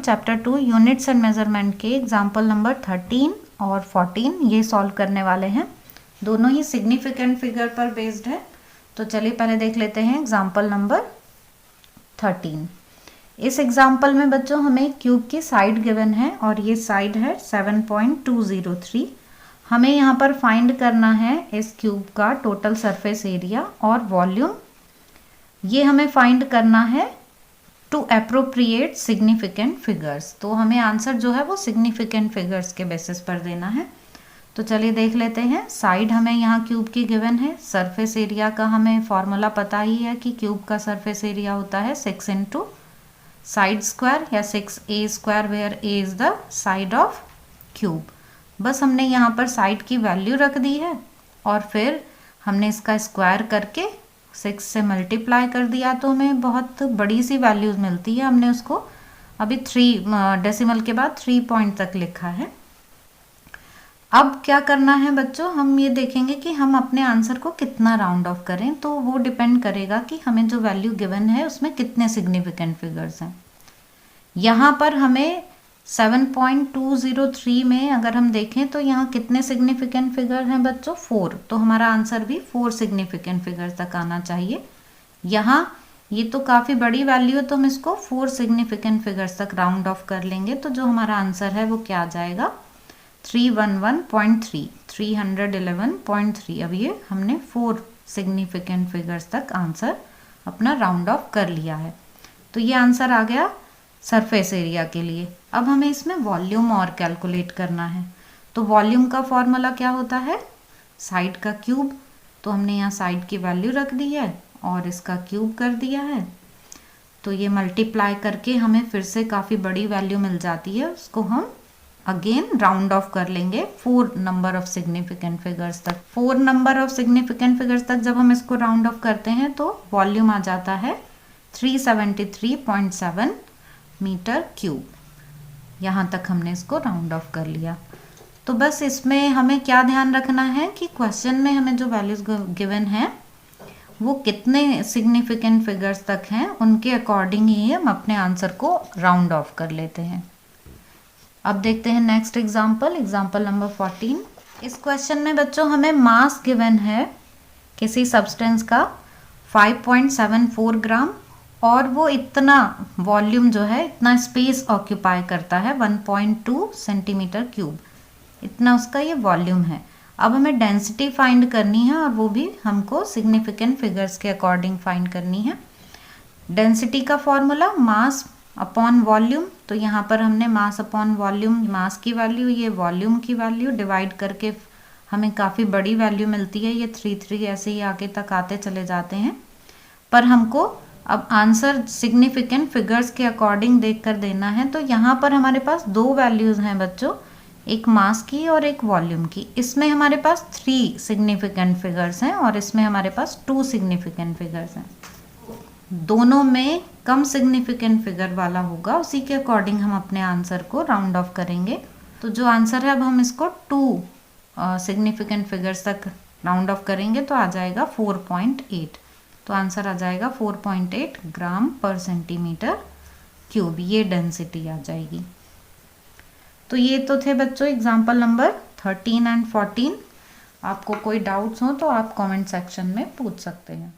Chapter 2 units and measurement के example number 13 और 14 ये सॉल्व करने वाले हैं। दोनों ही सिग्निफिकेंट फिगर पर बेस्ड है। तो चलिए पहले देख लेते हैं एग्जाम्पल नंबर 13। इस एग्जाम्पल में बच्चों हमें क्यूब की साइड गिवन है और ये साइड है 7.203। हमें यहाँ पर फाइंड करना है इस क्यूब का टोटल सरफेस एरिया और वॉल्यूम। ये हमें फाइंड करना है टू अप्रोप्रिएट सिग्निफिकेंट फिगर्स। तो हमें आंसर जो है वो सिग्निफिकेंट फिगर्स के बेसिस पर देना है। तो चलिए देख लेते हैं। साइड हमें यहाँ क्यूब की गिवन है। सरफेस एरिया का हमें फॉर्मूला पता ही है कि क्यूब का सरफेस एरिया होता है 6 इंटू साइड स्क्वायर या 6a square, where a is the side of cube. बस हमने यहाँ पर साइड की वैल्यू रख दी है और फिर हमने इसका स्क्वायर करके 6 से मल्टीप्लाई कर दिया तो हमें बहुत बड़ी सी वैल्यूज मिलती है। हमने उसको अभी 3 डेसिमल के बाद 3 पॉइंट तक लिखा है। अब क्या करना है बच्चों, हम ये देखेंगे कि हम अपने आंसर को कितना राउंड ऑफ करें। तो वो डिपेंड करेगा कि हमें जो वैल्यू गिवन है उसमें कितने सिग्निफिकेंट फिगर्स हैं। यहाँ पर हमें 7.203 में अगर हम देखें तो यहाँ कितने सिग्निफिकेंट फिगर हैं बच्चों, 4। तो हमारा आंसर भी 4 सिग्निफिकेंट फिगर तक आना चाहिए। यहाँ ये तो काफ़ी बड़ी वैल्यू है तो हम इसको 4 सिग्निफिकेंट फिगर्स तक राउंड ऑफ कर लेंगे। तो जो हमारा आंसर है वो क्या आ जाएगा, 311.3, 311.3। अब ये हमने 4 सिग्निफिकेंट फिगर्स तक आंसर अपना राउंड ऑफ कर लिया है। तो ये आंसर आ गया सरफेस एरिया के लिए। अब हमें इसमें वॉल्यूम और कैलकुलेट करना है। तो वॉल्यूम का फॉर्मूला क्या होता है, साइड का क्यूब। तो हमने यहाँ साइड की वैल्यू रख दी है और इसका क्यूब कर दिया है। तो ये मल्टीप्लाई करके हमें फिर से काफ़ी बड़ी वैल्यू मिल जाती है। उसको हम अगेन राउंड ऑफ कर लेंगे 4 नंबर ऑफ सिग्निफिकेंट फिगर्स तक। 4 नंबर ऑफ सिग्निफिकेंट फिगर्स तक जब हम इसको राउंड ऑफ करते हैं तो वॉल्यूम आ जाता है 373.7 मीटर क्यूब। यहाँ तक हमने इसको राउंड ऑफ कर लिया। तो बस इसमें हमें क्या ध्यान रखना है कि क्वेश्चन में हमें जो वैल्यूज गिवन है वो कितने सिग्निफिकेंट फिगर्स तक हैं, उनके अकॉर्डिंग ही हम अपने आंसर को राउंड ऑफ कर लेते हैं। अब देखते हैं नेक्स्ट एग्जाम्पल, एग्जाम्पल नंबर 14। इस क्वेश्चन में बच्चों हमें मास गिवन है किसी सब्सटेंस का 5.74 ग्राम और वो इतना वॉल्यूम जो है, इतना स्पेस ऑक्यूपाई करता है 1.2 सेंटीमीटर क्यूब, इतना उसका ये वॉल्यूम है। अब हमें डेंसिटी फाइंड करनी है और वो भी हमको सिग्निफिकेंट फिगर्स के अकॉर्डिंग फाइंड करनी है। डेंसिटी का फॉर्मूला मास अपॉन वॉल्यूम। तो यहाँ पर हमने मास अपॉन वॉल्यूम, मास की वैल्यू, ये वॉल्यूम की वैल्यू डिवाइड करके हमें काफ़ी बड़ी वैल्यू मिलती है। ये 3 ऐसे ही आगे तक आते चले जाते हैं। पर हमको अब आंसर सिग्निफिकेंट फिगर्स के अकॉर्डिंग देखकर देना है। तो यहाँ पर हमारे पास 2 वैल्यूज़ हैं बच्चों, एक मास की और एक वॉल्यूम की। इसमें हमारे पास 3 सिग्निफिकेंट फिगर्स हैं और इसमें हमारे पास 2 सिग्निफिकेंट फिगर्स हैं। दोनों में कम सिग्निफिकेंट फिगर वाला होगा, उसी के अकॉर्डिंग हम अपने आंसर को राउंड ऑफ करेंगे। तो जो आंसर है अब हम इसको 2 सिग्निफिकेंट फिगर्स तक राउंड ऑफ करेंगे तो आ जाएगा 4.8। तो आंसर आ जाएगा 4.8 ग्राम पर सेंटीमीटर क्यूब, ये डेंसिटी आ जाएगी। तो ये तो थे बच्चों एग्जाम्पल नंबर 13 एंड 14। आपको कोई डाउट्स हो तो आप कमेंट सेक्शन में पूछ सकते हैं।